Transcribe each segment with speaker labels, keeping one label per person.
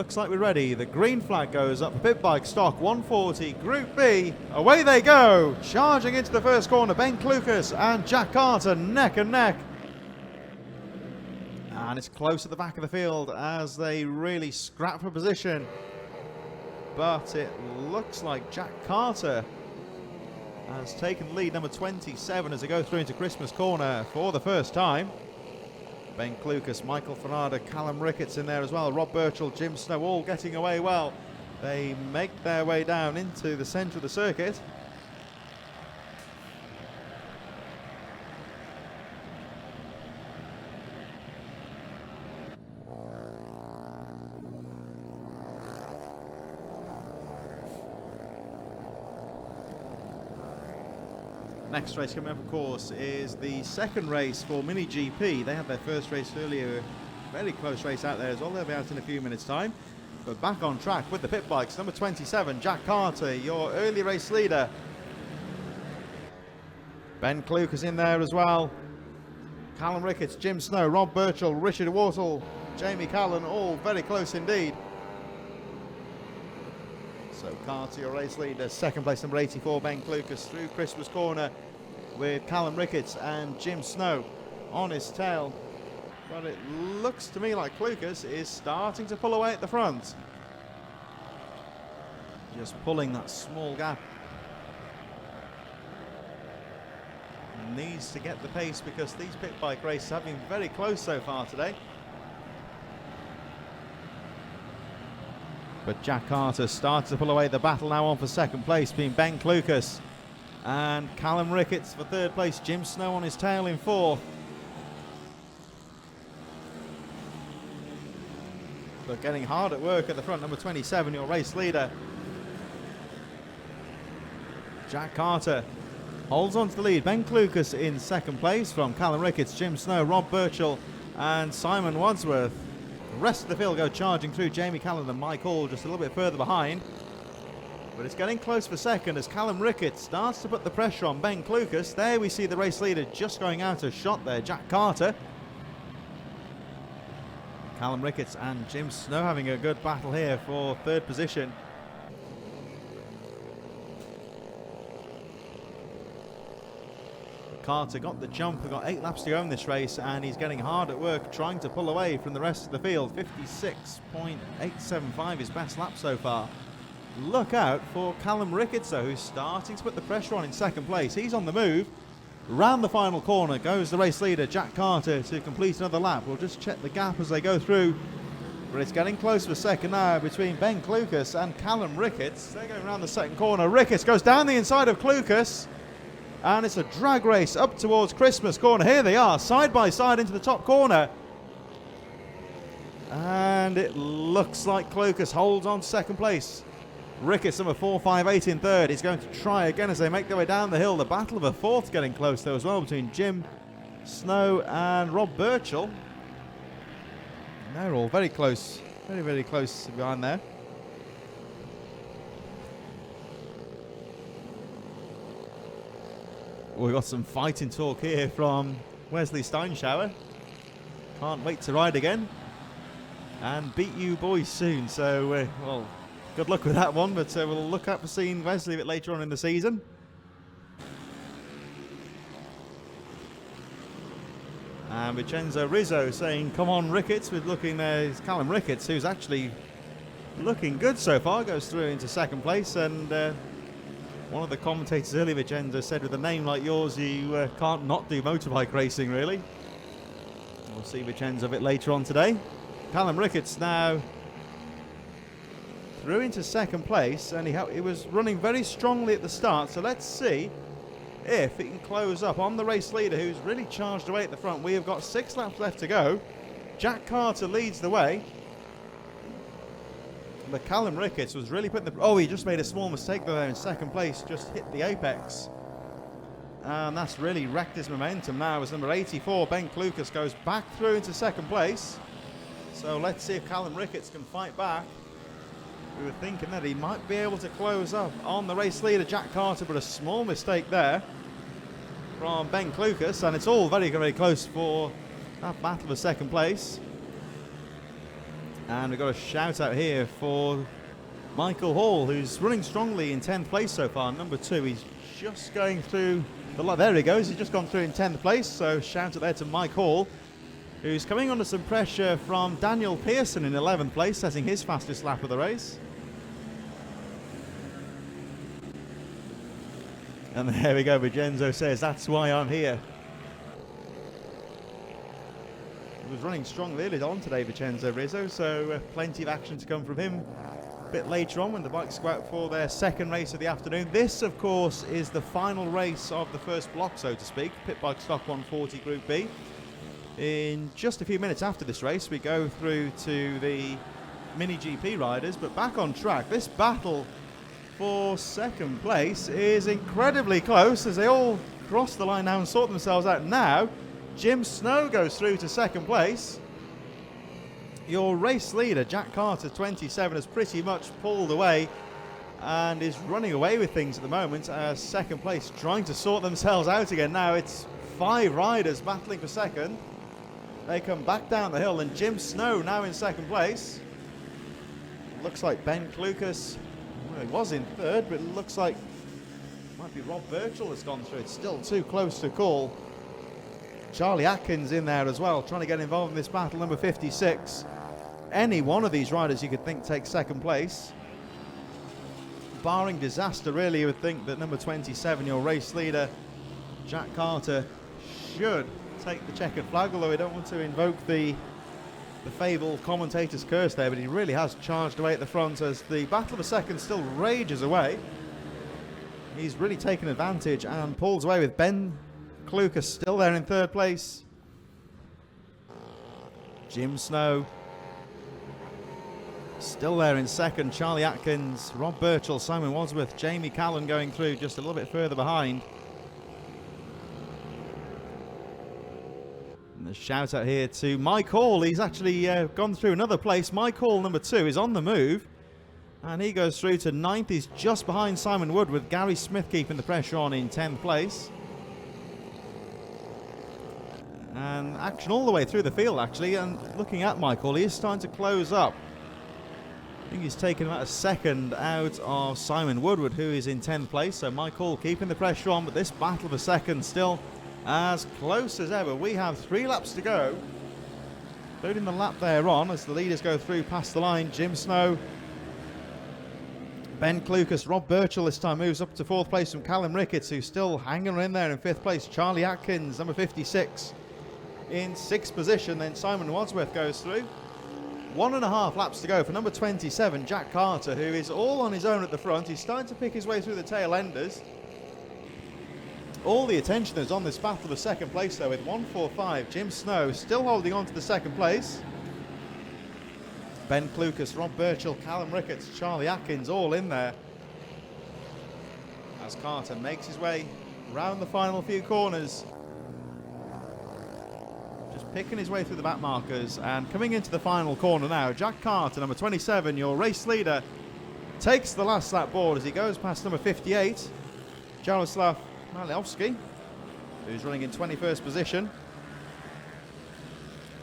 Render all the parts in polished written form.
Speaker 1: looks like we're ready. The green flag goes up for pit bike stock 140, Group B. Away they go, charging into the first corner. Ben Clucas and Jack Carter neck and neck. And it's close at the back of the field as they really scrap for position. But it looks like Jack Carter has taken lead, number 27, as they go through into Christmas corner for the first time. Ben Clucas, Michael Fernada, Callum Ricketts in there as well. Rob Birchall, Jim Snow, all getting away well. They make their way down into the centre of the circuit. Next race coming up, of course, is the second race for Mini GP. They had their first race earlier, very close race out there as well. They'll be out in a few minutes' time. But back on track with the pit bikes, number 27, Jack Carter, your early race leader. Ben Clucas in there as well. Callum Ricketts, Jim Snow, Rob Birchall, Richard Wortle, Jamie Callan, all very close indeed. So Carter, your race leader. Second place, number 84, Ben Clucas, through Christmas corner with Callum Ricketts and Jim Snow on his tail. But it looks to me like Clucas is starting to pull away at the front. Just pulling that small gap. Needs to get the pace because these pit bike races have been very close so far today. But Jack Carter starts to pull away. The battle now on for second place between Ben Clucas and Callum Ricketts for third place. Jim Snow on his tail in fourth. But getting hard at work at the front, number 27, your race leader. Jack Carter holds on to the lead. Ben Clucas in second place from Callum Ricketts, Jim Snow, Rob Birchall and Simon Wadsworth. The rest of the field go charging through. Jamie Callan and Mike Hall just a little bit further behind. But it's getting close for second as Callum Ricketts starts to put the pressure on Ben Clucas. There we see the race leader just going out of shot there, Jack Carter. Callum Ricketts and Jim Snow having a good battle here for third position. Carter got the jump, got 8 laps to go in this race, and he's getting hard at work trying to pull away from the rest of the field. 56.875 his best lap so far. Look out for Callum Ricketts though, who's starting to put the pressure on in second place. He's on the move. Round the final corner goes the race leader Jack Carter to complete another lap. We'll just check the gap as they go through. But it's getting close for second now between Ben Clucas and Callum Ricketts. They're going around the second corner. Ricketts goes down the inside of Clucas. And it's a drag race up towards Christmas corner. Here they are, side by side into the top corner. And it looks like Clucas holds on to second place. Ricketts, number 458 in third. He's going to try again as they make their way down the hill. The battle of a fourth getting close though as well between Jim Snow and Rob Birchall. And they're all very close, very, very close behind there. We've got some fighting talk here from Wesley Steinshower. Can't wait to ride again and beat you boys soon. So, well, good luck with that one, but we'll look out for seeing Wesley a bit later on in the season. And Vincenzo Rizzo saying, come on Ricketts, with looking there is Callum Ricketts, who's actually looking good so far, goes through into second place. And one of the commentators earlier, Vincenzo, said with a name like yours, you can't not do motorbike racing, really. We'll see Vincenzo a bit later on today. Callum Ricketts now through into second place, and he was running very strongly at the start, so let's see if he can close up on the race leader, who's really charged away at the front. We have got 6 laps left to go. Jack Carter leads the way. But Callum Ricketts was really putting the... Oh, he just made a small mistake there in second place, just hit the apex. And that's really wrecked his momentum now as number 84, Ben Clucas, goes back through into second place. So let's see if Callum Ricketts can fight back. We were thinking that he might be able to close up on the race leader, Jack Carter, but a small mistake there from Ben Clucas, and it's all very, very close for that battle for second place. And we've got a shout out here for Michael Hall, who's running strongly in 10th place so far, number 2. He's just going through the lot. There he goes, he's just gone through in 10th place, so shout out there to Mike Hall, who's coming under some pressure from Daniel Pearson in 11th place, setting his fastest lap of the race. And there we go, Vincenzo says, that's why I'm here. He was running strongly early on today, Vincenzo Rizzo, so plenty of action to come from him a bit later on when the bikes go out for their second race of the afternoon. This, of course, is the final race of the first block, so to speak, Pit Bike Stock 140 Group B. In just a few minutes after this race, we go through to the Mini GP riders, but back on track. This battle for second place is incredibly close as they all cross the line now and sort themselves out. Now, Jim Snow goes through to second place. Your race leader, Jack Carter, 27, has pretty much pulled away and is running away with things at the moment. Second place trying to sort themselves out again. Now it's 5 riders battling for second. They come back down the hill, and Jim Snow now in second place. Looks like Ben Klukas, well, he was in third, but it looks like might be Rob Birchall has gone through. It's still too close to call. Charlie Atkins in there as well, trying to get involved in this battle, number 56. Any one of these riders you could think takes second place. Barring disaster, really, you would think that number 27, your race leader, Jack Carter, should take the checkered flag, although we don't want to invoke the fabled commentator's curse there, but he really has charged away at the front as the battle of a second still rages away. He's really taken advantage and pulls away with Ben Klukas still there in third place. Jim Snow still there in second. Charlie Atkins, Rob Birchall, Simon Wadsworth, Jamie Callan going through just a little bit further behind. And a shout out here to Mike Hall. He's actually gone through another place. Mike Hall, number 2, is on the move. And he goes through to 9th. He's just behind Simon Wood, with Gary Smith keeping the pressure on in 10th place. And action all the way through the field, actually. And looking at Mike Hall, he is starting to close up. I think he's taken about a second out of Simon Woodward, who is in 10th place. So Mike Hall keeping the pressure on, but this battle of a second still as close as ever. We have 3 laps to go, including the lap there on as the leaders go through past the line. Jim Snow, Ben Klukas, Rob Birchall this time moves up to 4th place from Callum Ricketts, who's still hanging in there in 5th place. Charlie Atkins, number 56, in 6th position. Then Simon Wadsworth goes through. 1.5 laps to go for number 27, Jack Carter, who is all on his own at the front. He's starting to pick his way through the tail enders. All the attention is on this battle for second place, though, with 145. Jim Snow still holding on to the second place. Ben Klukas, Rob Birchall, Callum Ricketts, Charlie Atkins all in there as Carter makes his way round the final few corners. Just picking his way through the back markers and coming into the final corner now. Jack Carter, number 27, your race leader, takes the last lap board as he goes past number 58, Jaroslav Maliowski, who's running in 21st position.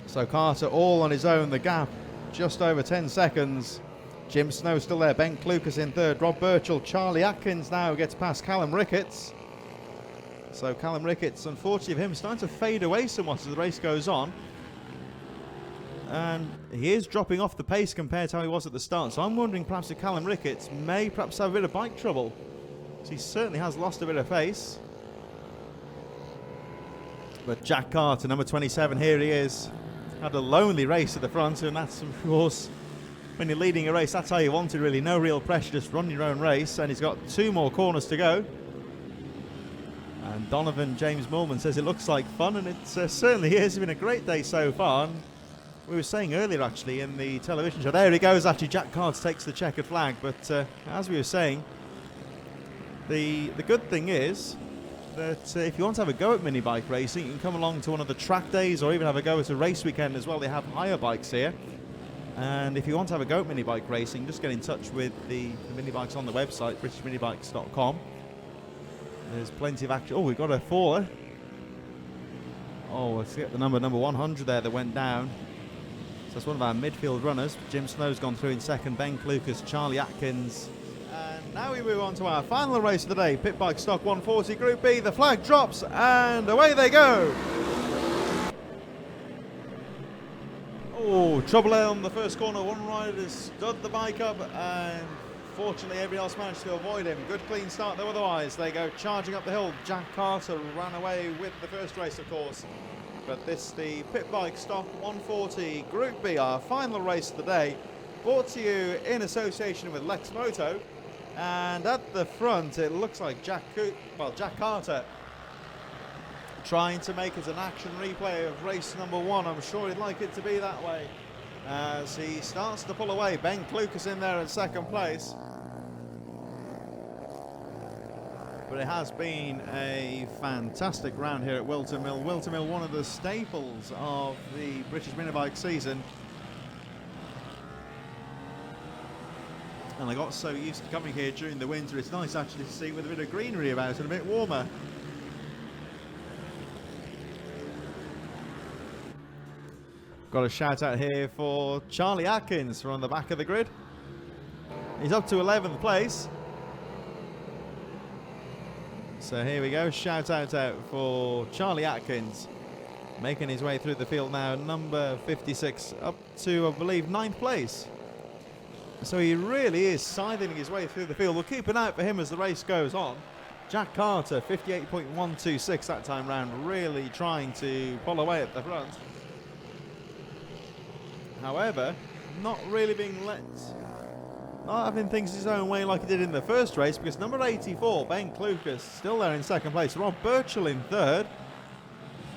Speaker 1: So Carter all on his own, the gap just over 10 seconds. Jim Snow still there, Ben Klukas in third, Rob Birchall, Charlie Atkins now gets past Callum Ricketts. So Callum Ricketts, unfortunately for him, starting to fade away somewhat as the race goes on. And he is dropping off the pace compared to how he was at the start. So I'm wondering perhaps if Callum Ricketts may perhaps have a bit of bike trouble. So he certainly has lost a bit of pace. But Jack Carter, number 27, here he is. Had a lonely race at the front, and that's, of course, when you're leading a race, that's how you want it, really. No real pressure, just run your own race. And he's got 2 more corners to go. And Donovan James Moorman says it looks like fun, and it certainly is. It's been a great day so far. And we were saying earlier, actually, in the television show, there he goes, actually, Jack Carter takes the checkered flag. But as we were saying, the good thing is that if you want to have a go at mini bike racing, you can come along to one of the track days or even have a go at a race weekend as well. They have hire bikes here. And if you want to have a go at mini bike racing, just get in touch with the mini bikes on the website, britishminibikes.com. There's plenty of action. Oh, we've got a faller. Oh, let's get the number 100 there that went down. that's one of our midfield runners. Jim Snow's gone through in second, Ben Clucas, Charlie Atkins. And now we move on to our final race of the day, Pit Bike Stock 140 Group B. The flag drops and away they go. Oh, trouble on the first corner. One rider stood the bike up and fortunately everybody else managed to avoid him. Good clean start though otherwise. They go charging up the hill. Jack Carter ran away with the first race of course. But this the Pit Bike Stock 140 Group B, our final race of the day, brought to you in association with Lex Moto. And at the front it looks like Jack Carter trying to make it an action replay of race number 1. I'm sure he'd like it to be that way as he starts to pull away. Ben Clucas in there in second place. But it has been a fantastic round here at Whilton Mill. Whilton Mill, one of the staples of the British minibike season. And I got so used to coming here during the winter, it's nice actually to see with a bit of greenery about and a bit warmer. Got a shout out here for Charlie Atkins from on the back of the grid. He's up to 11th place. So here we go, shout out for Charlie Atkins. Making his way through the field now, number 56, up to, I believe, 9th place. So he really is scything his way through the field. We'll keep an eye out for him as the race goes on. Jack Carter, 58.126 that time round, really trying to pull away at the front. However, not really being not having things his own way like he did in the first race, because number 84, Ben Clucas, still there in second place. Rob Birchall in third.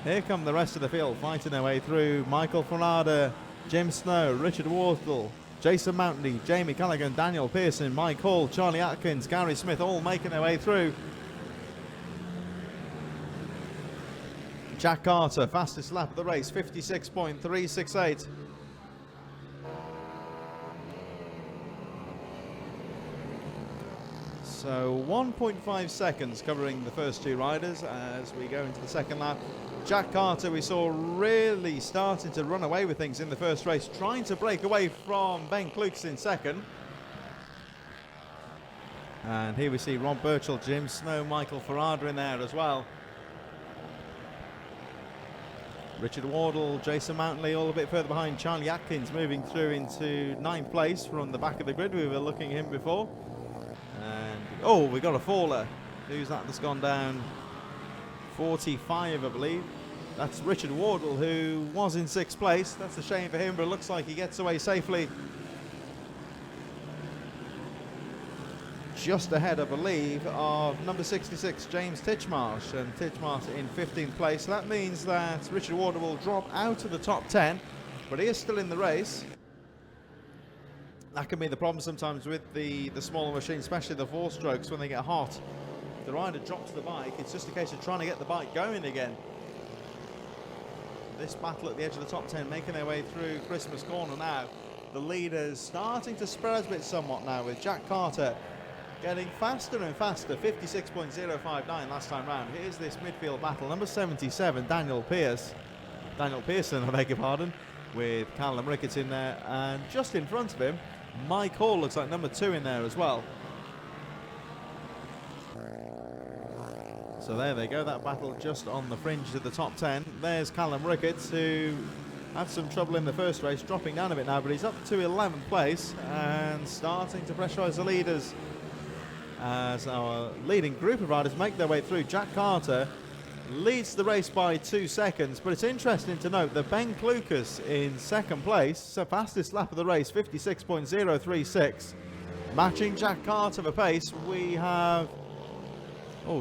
Speaker 1: Here come the rest of the field, fighting their way through. Michael Ferrada, Jim Snow, Richard Wardle, Jason Mountney, Jamie Callaghan, Daniel Pearson, Mike Hall, Charlie Atkins, Gary Smith, all making their way through. Jack Carter, fastest lap of the race, 56.368. So 1.5 seconds covering the first two riders as we go into the second lap. Jack Carter we saw really starting to run away with things in the first race, trying to break away from Ben Clucas in second. And here we see Rob Birchall, Jim Snow, Michael Ferrada in there as well. Richard Wardle, Jason Mountley all a bit further behind. Charlie Atkins moving through into 9th place from the back of the grid. We were looking at him before. And oh, we got a faller. Who's that that's gone down? 45, I believe. That's Richard Wardle, who was in 6th place. That's a shame for him, but it looks like he gets away safely. Just ahead, I believe, of number 66, James Titchmarsh, and Titchmarsh in 15th place. So that means that Richard Wardle will drop out of the top 10, but he is still in the race. That can be the problem sometimes with the smaller machines, especially the 4-strokes when they get hot. If the rider drops the bike, it's just a case of trying to get the bike going again. This battle at the edge of the top 10, making their way through Christmas Corner now. The leaders starting to spread out a bit somewhat now, with Jack Carter getting faster and faster, 56.059 last time round. Here's this midfield battle. Number 77, Daniel Pearson, I beg your pardon, with Callum Ricketts in there, and just in front of him, Mike Hall looks like number 2 in there as well. So there they go, that battle just on the fringe of the top 10. There's Callum Ricketts, who had some trouble in the first race, dropping down a bit now, but he's up to 11th place and starting to pressurise the leaders as our leading group of riders make their way through. Jack Carter leads the race by 2 seconds, but it's interesting to note that Ben Clucas in 2nd place, the fastest lap of the race, 56.036. Matching Jack Carter for pace, we have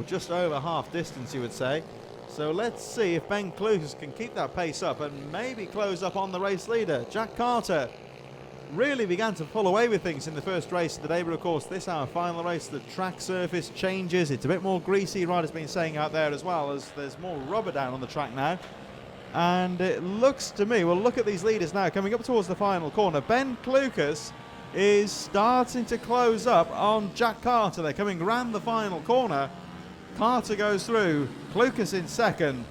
Speaker 1: just over half distance, you would say. So let's see if Ben Clucas can keep that pace up and maybe close up on the race leader. Jack Carter really began to pull away with things in the first race of the day, but of course this our final race, the track surface changes, it's a bit more greasy, riders been saying out there as well, as there's more rubber down on the track now. And it looks to me, well, look at these leaders now coming up towards the final corner. Ben Clucas is starting to close up on Jack Carter. They're coming round the final corner. Carter goes through, Clucas in second.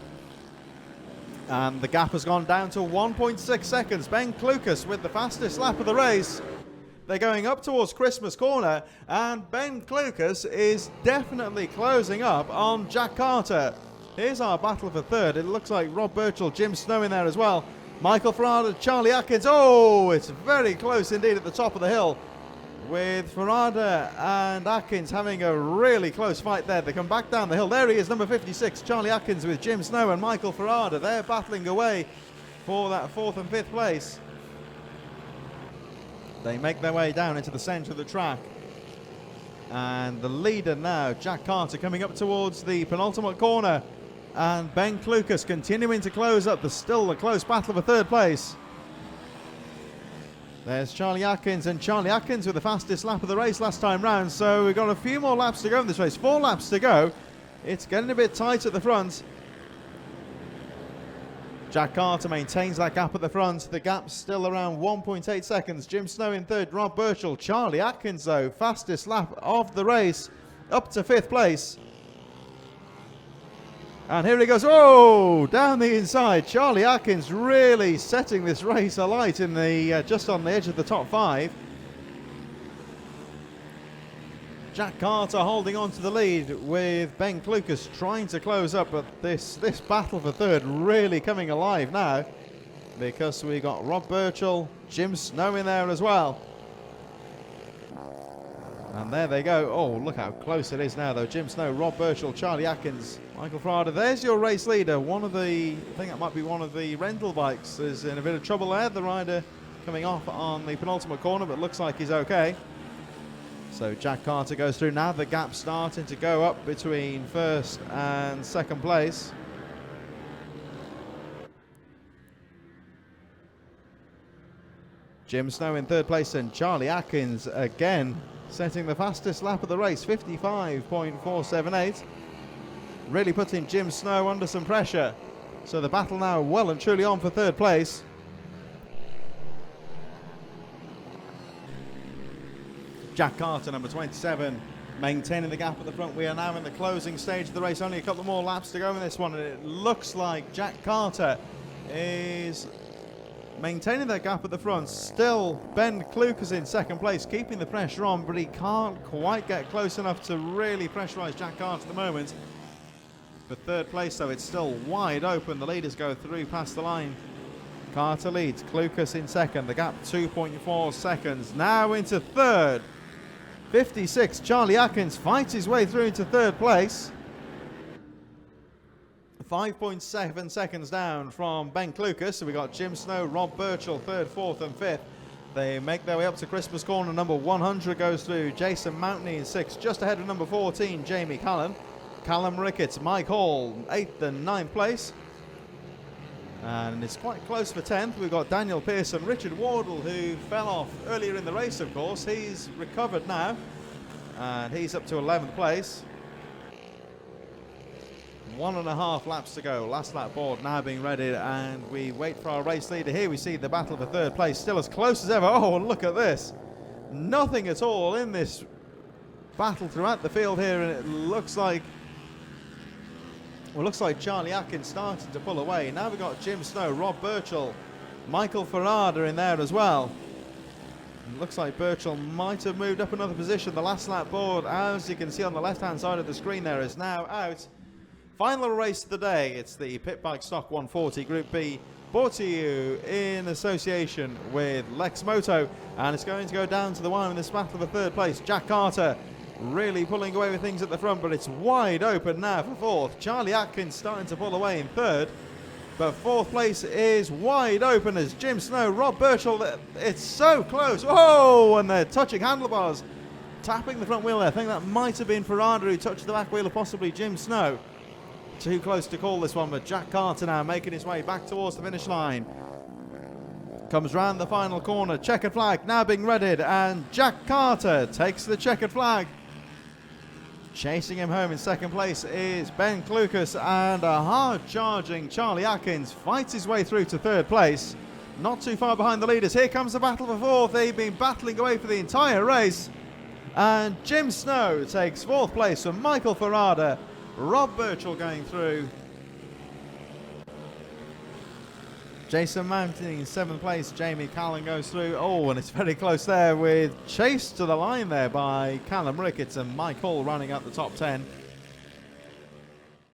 Speaker 1: And the gap has gone down to 1.6 seconds. Ben Klukas with the fastest lap of the race. They're going up towards Christmas Corner, and Ben Klukas is definitely closing up on Jack Carter. Here's our battle for third. It looks like Rob Birchall, Jim Snow in there as well. Michael Farada, Charlie Atkins. Oh, it's very close indeed at the top of the hill, with Farada and Atkins having a really close fight there. They come back down the hill. There he is, number 56, Charlie Atkins with Jim Snow and Michael Farada. They're battling away for that 4th and 5th place. They make their way down into the centre of the track. And the leader now, Jack Carter, coming up towards the penultimate corner. And Ben Klukas continuing to close up. There's still a close battle for third place. There's Charlie Atkins, and Charlie Atkins with the fastest lap of the race last time round. So we've got a few more laps to go in this race. 4 laps to go. It's getting a bit tight at the front. Jack Carter maintains that gap at the front. The gap's still around 1.8 seconds. Jim Snow in third, Rob Birchall. Charlie Atkins, though, fastest lap of the race, up to 5th place. And here he goes, oh, down the inside. Charlie Atkins really setting this race alight in the just on the edge of the top 5. Jack Carter holding on to the lead, with Ben Klukas trying to close up, but this battle for third really coming alive now, because we got Rob Birchall, Jim Snow in there as well. And there they go. Oh, look how close it is now, though. Jim Snow, Rob Birchall, Charlie Atkins, Michael Farada. There's your race leader. One of the, I think that might be one of the rental bikes, is in a bit of trouble there. The rider coming off on the penultimate corner, but looks like he's okay. So Jack Carter goes through now. The gap starting to go up between 1st and 2nd place. Jim Snow in 3rd place, and Charlie Atkins again setting the fastest lap of the race, 55.478. Really putting Jim Snow under some pressure. So the battle now well and truly on for 3rd place. Jack Carter, number 27, maintaining the gap at the front. We are now in the closing stage of the race. Only a couple more laps to go in this one, and it looks like Jack Carter is maintaining that gap at the front. Still, Ben Klukas in 2nd place, keeping the pressure on, but he can't quite get close enough to really pressurise Jack Carter at the moment. For 3rd place, though, it's still wide open. The leaders go through past the line. Carter leads, Klukas in 2nd. The gap 2.4 seconds. Now into 3rd. 56, Charlie Atkins fights his way through into 3rd place. 5.7 seconds down from Ben Klukas. So we got Jim Snow, Rob Birchall, 3rd, 4th and 5th. They make their way up to Christmas Corner. Number 100 goes through. Jason Mountney in 6th, just ahead of number 14, Jamie Callan. Callum Ricketts, Mike Hall, 8th and 9th place. And it's quite close for 10th. We've got Daniel Pearson, Richard Wardle, who fell off earlier in the race, of course. He's recovered now, and he's up to 11th place. 1.5 laps to go. Last lap board now being readied, and we wait for our race leader. Here we see the battle for 3rd place, still as close as ever. Oh, look at this. Nothing at all in this battle throughout the field here, and it looks like Charlie Atkins starting to pull away. Now we've got Jim Snow, Rob Birchall, Michael Farada in there as well. It looks like Birchall might have moved up another position. The last lap board, as you can see on the left-hand side of the screen there, is now out. Final race of the day. It's the Pit Bike Stock 140 Group B, brought to you in association with Lex Moto, and it's going to go down to the wire in this battle for 3rd place. Jack Carter really pulling away with things at the front, but it's wide open now for 4th. Charlie Atkins starting to pull away in 3rd, but 4th place is wide open as Jim Snow, Rob Birchall. It's so close. Oh, and they're touching handlebars, tapping the front wheel there. I think that might have been Farada who touched the back wheel, or possibly Jim Snow. Too close to call this one, but Jack Carter now making his way back towards the finish line. Comes round the final corner, checkered flag now being readied, and Jack Carter takes the checkered flag. Chasing him home in 2nd place is Ben Klukas, and a hard-charging Charlie Atkins fights his way through to 3rd place. Not too far behind the leaders. Here comes the battle for 4th. They've been battling away for the entire race. And Jim Snow takes 4th place from Michael Farada. Rob Birchall going through. Jason mounting in 7th place. Jamie Callan goes through. Oh, and it's very close there with chased to the line there by Callum Ricketts and Mike Hall running up the top 10.